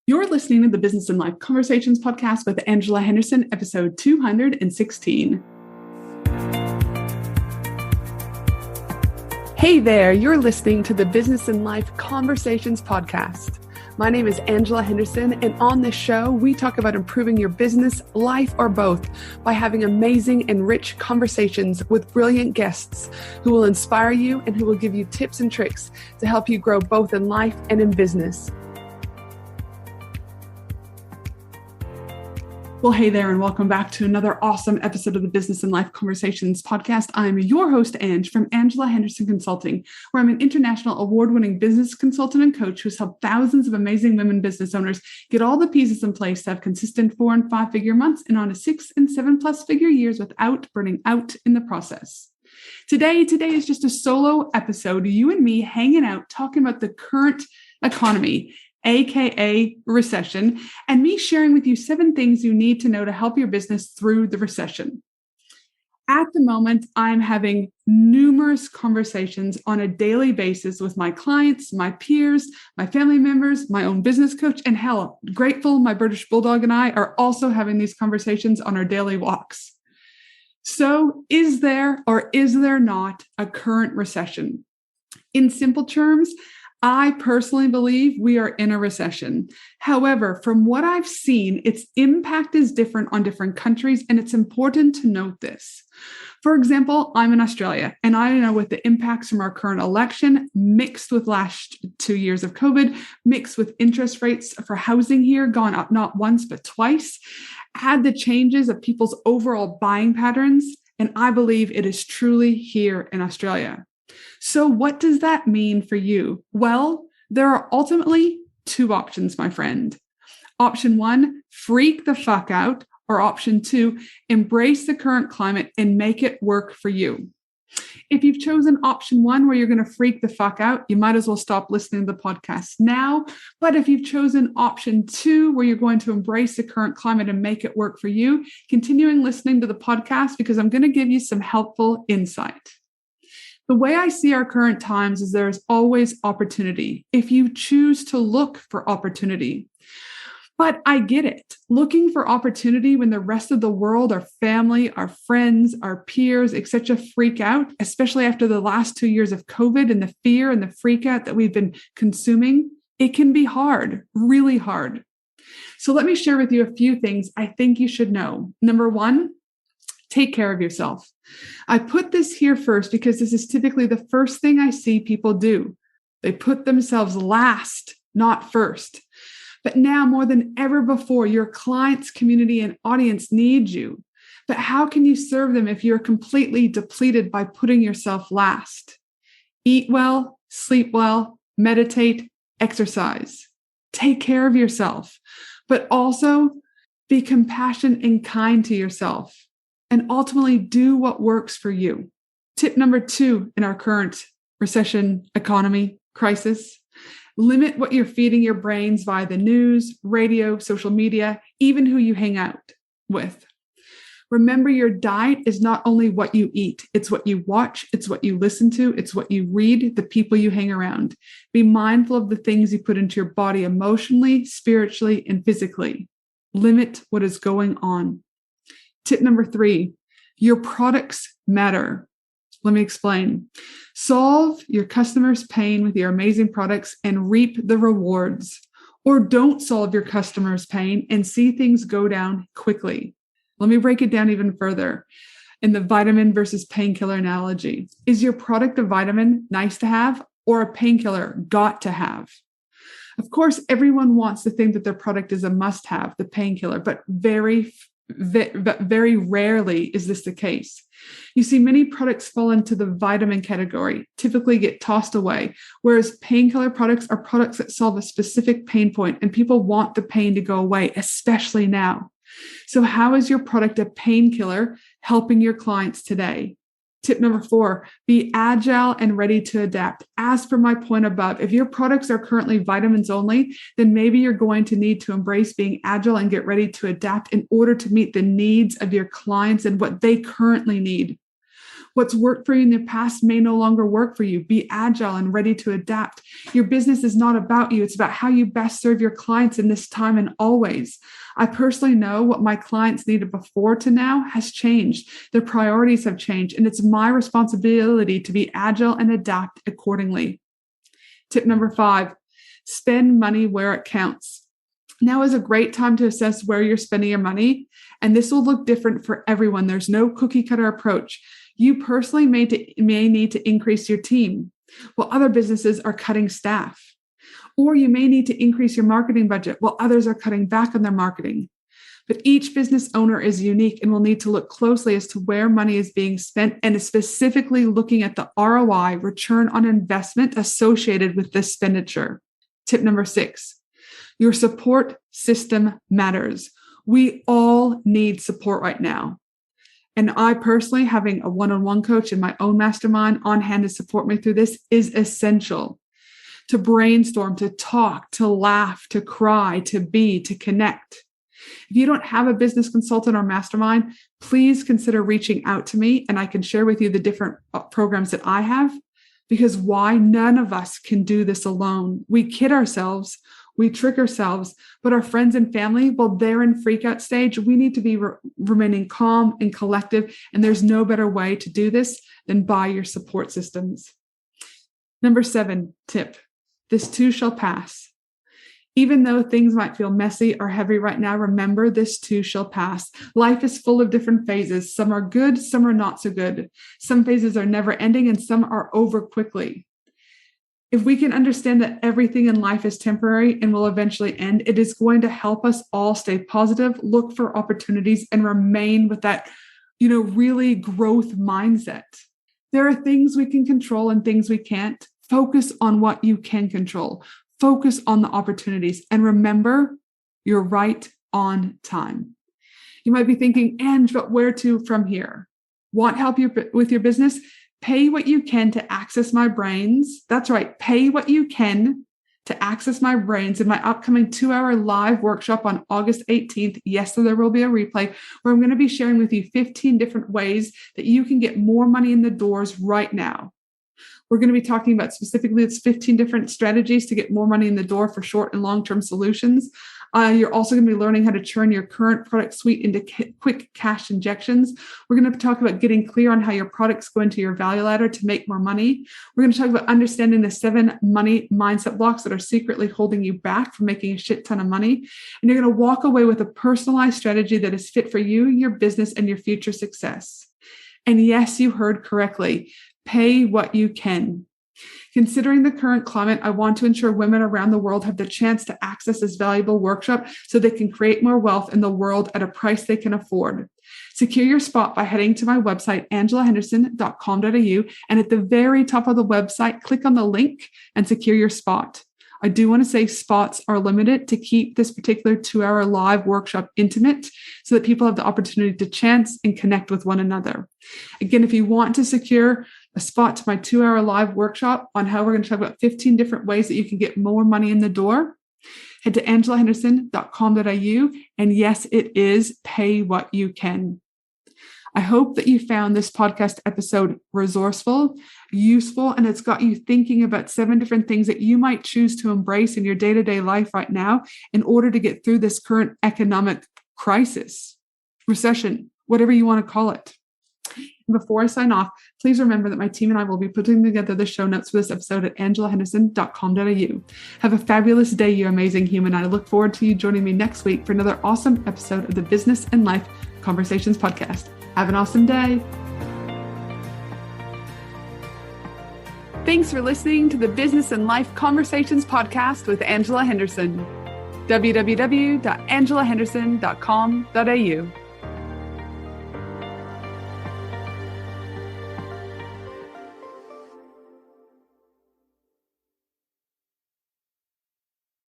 You're listening to the Business and Life Conversations podcast with Angela Henderson, episode 216. Hey there, you're listening to the Business and Life Conversations podcast. My name is Angela Henderson, and on this show, we talk about improving your business, life, or both by having amazing and rich conversations with brilliant guests who will inspire you and who will give you tips and tricks to help you grow both in life and in business. Well, hey there, and welcome back to another awesome episode of the Business and Life Conversations podcast. I'm your host, Ange, from Angela Henderson Consulting, where I'm an international award-winning business consultant and coach who's helped thousands of amazing women business owners get all the pieces in place to have consistent 4- and 5-figure months and on to 6- and 7+ figure years without burning out in the process. Today is just a solo episode, you and me hanging out, talking about the current economy, aka recession, and me sharing with you 7 things you need to know to help your business through the recession. At the moment, I'm having numerous conversations on a daily basis with my clients, my peers, my family members, my own business coach, and hell, grateful my British Bulldog and I are also having these conversations on our daily walks. So is there or is there not a current recession? In simple terms, I personally believe we are in a recession. However, from what I've seen, its impact is different on different countries, and it's important to note this. For example, I'm in Australia, and I know with the impacts from our current election, mixed with last 2 years of COVID, mixed with interest rates for housing here gone up not once, but twice, add the changes of people's overall buying patterns, and I believe it is truly here in Australia. So what does that mean for you? Well, there are ultimately 2 options, my friend. Option 1, freak the fuck out, or option 2, embrace the current climate and make it work for you. If you've chosen option 1, where you're going to freak the fuck out, you might as well stop listening to the podcast now. But if you've chosen option 2, where you're going to embrace the current climate and make it work for you, continuing listening to the podcast because I'm going to give you some helpful insight. The way I see our current times is there's always opportunity if you choose to look for opportunity. But I get it. Looking for opportunity when the rest of the world, our family, our friends, our peers, etc., freak out, especially after the last 2 years of COVID and the fear and the freak out that we've been consuming, it can be hard, really hard. So let me share with you a few things I think you should know. Number 1, take care of yourself. I put this here first because this is typically the first thing I see people do. They put themselves last, not first. But now more than ever before, your clients, community, and audience need you. But how can you serve them if you're completely depleted by putting yourself last? Eat well, sleep well, meditate, exercise. Take care of yourself, but also be compassionate and kind to yourself. And ultimately do what works for you. Tip number 2 in our current recession economy crisis, limit what you're feeding your brains via the news, radio, social media, even who you hang out with. Remember, your diet is not only what you eat, it's what you watch, it's what you listen to, it's what you read, the people you hang around. Be mindful of the things you put into your body emotionally, spiritually, and physically. Limit what is going on. Tip number 3, your products matter. Let me explain. Solve your customers' pain with your amazing products and reap the rewards. Or don't solve your customers' pain and see things go down quickly. Let me break it down even further. In the vitamin versus painkiller analogy, is your product a vitamin nice to have or a painkiller got to have? Of course, everyone wants to think that their product is a must-have, the painkiller, but very rarely is this the case. You see, many products fall into the vitamin category, typically get tossed away, whereas painkiller products are products that solve a specific pain point, and people want the pain to go away, especially now. So how is your product a painkiller helping your clients today? Tip number 4, be agile and ready to adapt. As per my point above, if your products are currently vitamins only, then maybe you're going to need to embrace being agile and get ready to adapt in order to meet the needs of your clients and what they currently need. What's worked for you in the past may no longer work for you. Be agile and ready to adapt. Your business is not about you. It's about how you best serve your clients in this time and always. I personally know what my clients needed before to now has changed. Their priorities have changed, and it's my responsibility to be agile and adapt accordingly. Tip number 5, spend money where it counts. Now is a great time to assess where you're spending your money, and this will look different for everyone. There's no cookie cutter approach. You personally may need to increase your team, while other businesses are cutting staff. Or you may need to increase your marketing budget while others are cutting back on their marketing. But each business owner is unique and will need to look closely as to where money is being spent and is specifically looking at the ROI, return on investment associated with this expenditure. Tip number 6, your support system matters. We all need support right now. And I personally, having a one-on-one coach in my own mastermind on hand to support me through this is essential. To brainstorm, to talk, to laugh, to cry, to connect. If you don't have a business consultant or mastermind, please consider reaching out to me and I can share with you the different programs that I have, because why? None of us can do this alone. We kid ourselves, we trick ourselves, but our friends and family, while they're in freak out stage, we need to be remaining calm and collective. And there's no better way to do this than by your support systems. Number 7 tip. This too shall pass. Even though things might feel messy or heavy right now, remember this too shall pass. Life is full of different phases. Some are good, some are not so good. Some phases are never ending and some are over quickly. If we can understand that everything in life is temporary and will eventually end, it is going to help us all stay positive, look for opportunities, and remain with that, really growth mindset. There are things we can control and things we can't. Focus on what you can control. Focus on the opportunities. And remember, you're right on time. You might be thinking, Ange, but where to from here? Want help with your business? Pay what you can to access my brains. That's right. Pay what you can to access my brains in my upcoming 2-hour live workshop on August 18th. Yes, so there will be a replay where I'm going to be sharing with you 15 different ways that you can get more money in the doors right now. We're going to be talking about specifically it's 15 different strategies to get more money in the door for short and long-term solutions. You're also going to be learning how to turn your current product suite into quick cash injections. We're going to talk about getting clear on how your products go into your value ladder to make more money. We're going to talk about understanding the 7 money mindset blocks that are secretly holding you back from making a shit ton of money. And you're going to walk away with a personalized strategy that is fit for you, your business, and your future success. And yes, you heard correctly. Pay what you can. Considering the current climate, I want to ensure women around the world have the chance to access this valuable workshop so they can create more wealth in the world at a price they can afford. Secure your spot by heading to my website, angelahenderson.com.au, and at the very top of the website, click on the link and secure your spot. I do want to say spots are limited to keep this particular 2-hour live workshop intimate so that people have the opportunity to chance and connect with one another. Again, if you want to secure a spot to my 2-hour live workshop on how we're going to talk about 15 different ways that you can get more money in the door, head to angelahenderson.com.au. And yes, it is pay what you can. I hope that you found this podcast episode resourceful, useful, and it's got you thinking about 7 different things that you might choose to embrace in your day-to-day life right now in order to get through this current economic crisis, recession, whatever you want to call it. Before I sign off, please remember that my team and I will be putting together the show notes for this episode at angelahenderson.com.au. Have a fabulous day, you amazing human. I look forward to you joining me next week for another awesome episode of the Business and Life Conversations podcast. Have an awesome day. Thanks for listening to the Business and Life Conversations podcast with Angela Henderson. www.angelahenderson.com.au